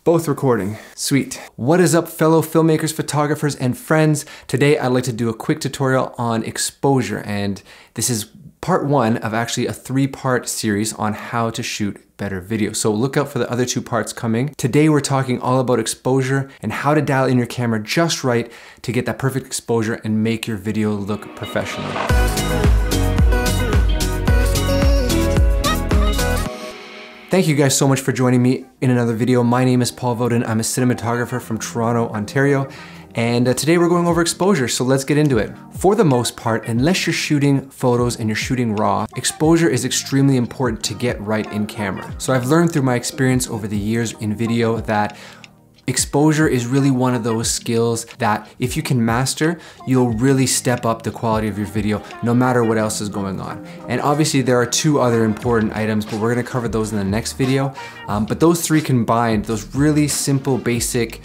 Both recording. Sweet. What is up, fellow filmmakers, photographers, and friends? Today I'd like to do a quick tutorial on exposure, and this is part one of actually a 3-part series on how to shoot better video. So look out for the other 2 parts coming. Today we're talking all about exposure and how to dial in your camera just right to get that perfect exposure and make your video look professional. Thank you guys so much for joining me in another video. My name is Paul Voden. I'm a cinematographer from Toronto, Ontario. And today we're going over exposure, so let's get into it. For the most part, unless you're shooting photos and you're shooting raw, exposure is extremely important to get right in camera. So I've learned through my experience over the years in video that exposure is really one of those skills that if you can master, you'll really step up the quality of your video no matter what else is going on. And obviously there are 2 other important items, but we're gonna cover those in the next video. But those 3 combined, those really simple, basic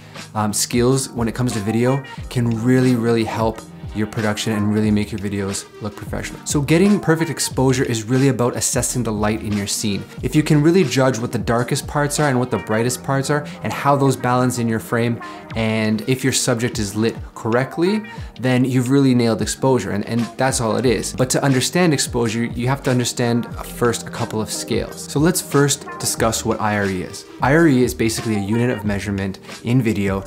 skills when it comes to video can really help your production and really make your videos look professional. So getting perfect exposure is really about assessing the light in your scene. If you can really judge what the darkest parts are and what the brightest parts are and how those balance in your frame, and if your subject is lit correctly, then you've really nailed exposure, and that's all it is. But to understand exposure, you have to understand first a couple of scales. So let's first discuss what IRE is. IRE is basically a unit of measurement in video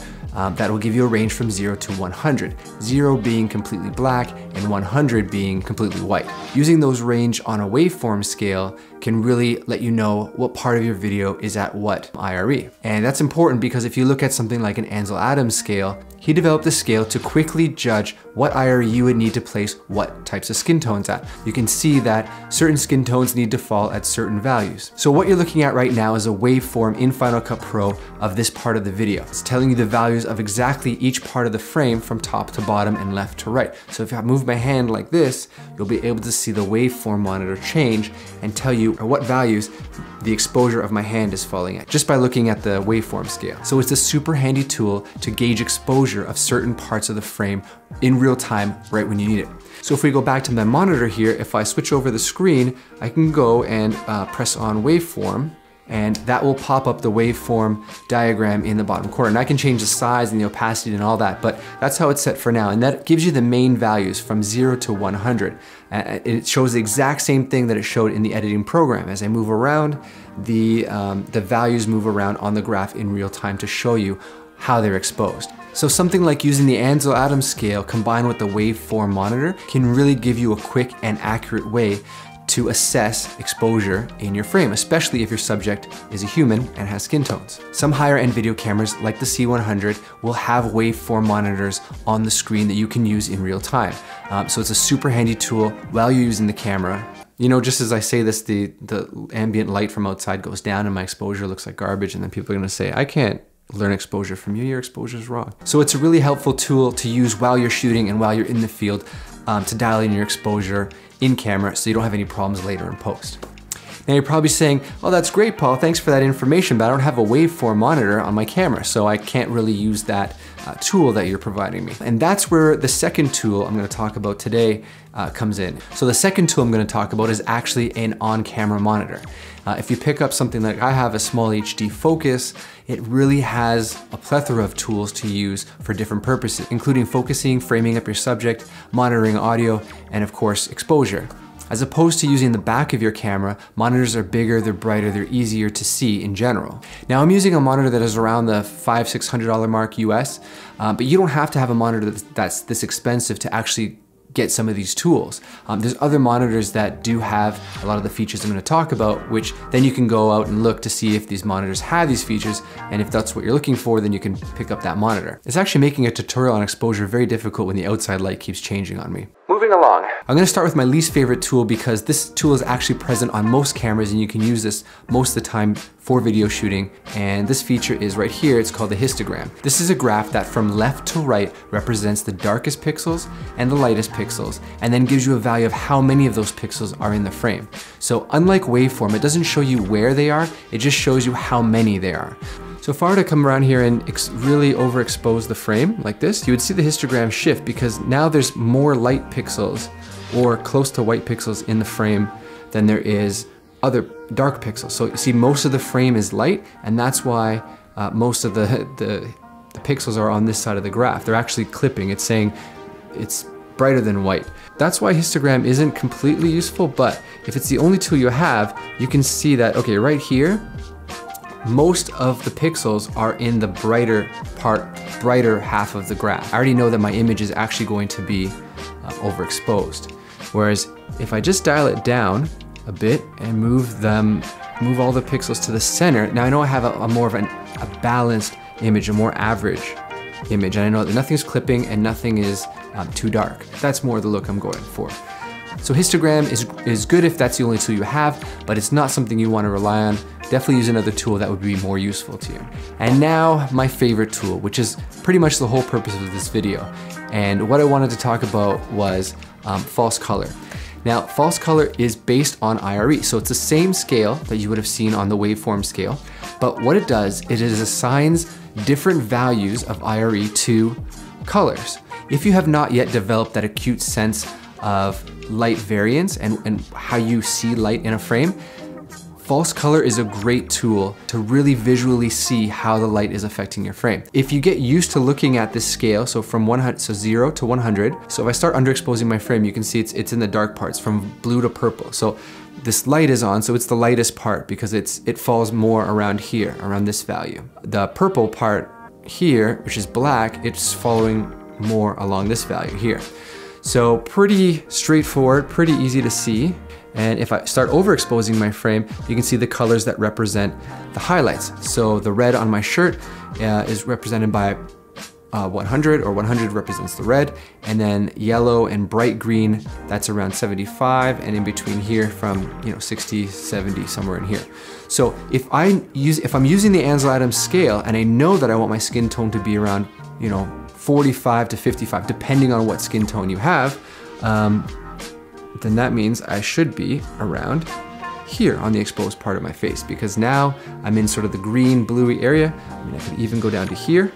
that will give you a range from 0 to 100. 0 being completely black and 100 being completely white. Using those range on a waveform scale can really let you know what part of your video is at what IRE. And that's important because if you look at something like an Ansel Adams scale, he developed a scale to quickly judge what IRE you would need to place what types of skin tones at. You can see that certain skin tones need to fall at certain values. So what you're looking at right now is a waveform in Final Cut Pro of this part of the video. It's telling you the values of exactly each part of the frame from top to bottom and left to right. So if I move my hand like this, you'll be able to see the waveform monitor change and tell you what values the exposure of my hand is falling at, just by looking at the waveform scale. So it's a super handy tool to gauge exposure of certain parts of the frame in real time, right when you need it. So if we go back to my monitor here, if I switch over the screen, I can go and press on waveform, and that will pop up the waveform diagram in the bottom corner. And I can change the size and the opacity and all that, but that's how it's set for now. And that gives you the main values from 0 to 100. It shows the exact same thing that it showed in the editing program. As I move around, the values move around on the graph in real time to show you how they're exposed. So something like using the Ansel Adams scale combined with the waveform monitor can really give you a quick and accurate way to assess exposure in your frame, especially if your subject is a human and has skin tones. Some higher end video cameras like the C100 will have waveform monitors on the screen that you can use in real time. So it's a super handy tool while you're using the camera. You know, just as I say this, the ambient light from outside goes down and my exposure looks like garbage, and then people are gonna say, I can't learn exposure from you, your exposure is wrong. So it's a really helpful tool to use while you're shooting and while you're in the field to dial in your exposure in camera so you don't have any problems later in post. Now you're probably saying, oh, that's great, Paul, thanks for that information, but I don't have a waveform monitor on my camera, so I can't really use that tool that you're providing me. And that's where the second tool I'm gonna talk about today comes in. So the second tool I'm gonna talk about is actually an on-camera monitor. If you pick up something like I have, a small HD Focus, it really has a plethora of tools to use for different purposes, including focusing, framing up your subject, monitoring audio, and of course, exposure. As opposed to using the back of your camera, monitors are bigger, they're brighter, they're easier to see in general. Now I'm using a monitor that is around the $500–600 mark US, but you don't have to have a monitor that's this expensive to actually get some of these tools. There's other monitors that do have a lot of the features I'm gonna talk about, which then you can go out and look to see if these monitors have these features, and if that's what you're looking for, then you can pick up that monitor. It's actually making a tutorial on exposure very difficult when the outside light keeps changing on me. Moving along. I'm gonna start with my least favorite tool because this tool is actually present on most cameras and you can use this most of the time for video shooting, and this feature is right here. It's called the histogram. This is a graph that from left to right represents the darkest pixels and the lightest pixels, and then gives you a value of how many of those pixels are in the frame. So unlike waveform, it doesn't show you where they are, it just shows you how many there are. So if I were to come around here and really overexpose the frame like this, you would see the histogram shift because now there's more light pixels or close to white pixels in the frame than there is other dark pixels. So you see most of the frame is light, and that's why most of the pixels are on this side of the graph. They're actually clipping. It's saying it's brighter than white. That's why histogram isn't completely useful, but if it's the only tool you have, you can see that, okay, right here, most of the pixels are in the brighter half of the graph. I already know that my image is actually going to be overexposed. Whereas if I just dial it down a bit and move all the pixels to the center, now I know I have a more of a balanced image, a more average image, and I know that nothing's clipping and nothing is too dark. That's more the look I'm going for. So histogram is good if that's the only tool you have, but it's not something you want to rely on. Definitely use another tool that would be more useful to you. And now my favorite tool, which is pretty much the whole purpose of this video. And what I wanted to talk about was false color. Now, false color is based on IRE, so it's the same scale that you would have seen on the waveform scale, but what it does, it assigns different values of IRE to colors. If you have not yet developed that acute sense of light variance and how you see light in a frame, false color is a great tool to really visually see how the light is affecting your frame. If you get used to looking at this scale, so from 0 to 100, so if I start underexposing my frame, you can see it's in the dark parts from blue to purple. So this light is on, so it's the lightest part because it falls more around here, around this value. The purple part here, which is black, it's following more along this value here. So pretty straightforward, pretty easy to see. And if I start overexposing my frame, you can see the colors that represent the highlights. So the red on my shirt is represented by 100, or 100 represents the red, and then yellow and bright green, that's around 75, and in between here from 60, 70, somewhere in here. So if I'm using the Ansel Adams scale and I know that I want my skin tone to be around 45 to 55, depending on what skin tone you have, then that means I should be around here on the exposed part of my face, because now I'm in sort of the green bluey area. I mean, I could even go down to here,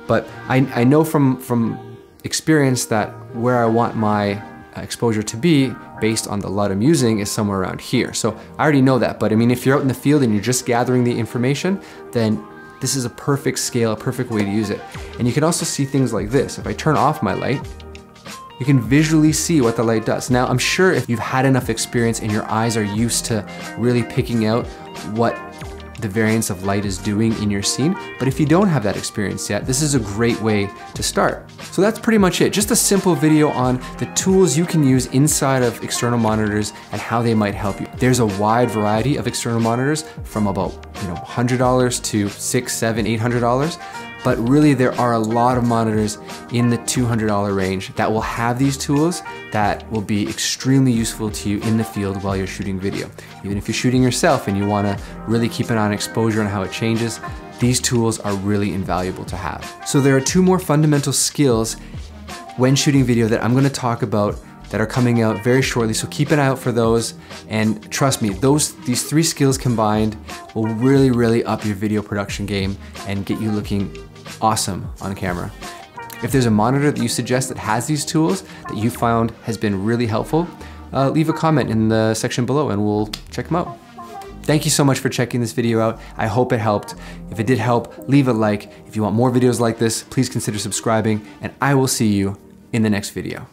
but I know from experience that where I want my exposure to be based on the LUT I'm using is somewhere around here. So I already know that, but I mean, if you're out in the field and you're just gathering the information, then this is a perfect scale, a perfect way to use it. And you can also see things like this. If I turn off my light, you can visually see what the light does. Now, I'm sure if you've had enough experience and your eyes are used to really picking out what the variance of light is doing in your scene, but if you don't have that experience yet, this is a great way to start. So that's pretty much it. Just a simple video on the tools you can use inside of external monitors and how they might help you. There's a wide variety of external monitors from about $100 to $600, $700, $800. But really there are a lot of monitors in the $200 range that will have these tools that will be extremely useful to you in the field while you're shooting video. Even if you're shooting yourself and you want to really keep an eye on exposure and how it changes, these tools are really invaluable to have. So there are two more fundamental skills when shooting video that I'm going to talk about that are coming out very shortly, so keep an eye out for those, and trust me, these three skills combined will really up your video production game and get you looking awesome on camera. If there's a monitor that you suggest that has these tools that you found has been really helpful, leave a comment in the section below and we'll check them out. Thank you so much for checking this video out. I hope it helped. If it did help, leave a like. If you want more videos like this, please consider subscribing, and I will see you in the next video.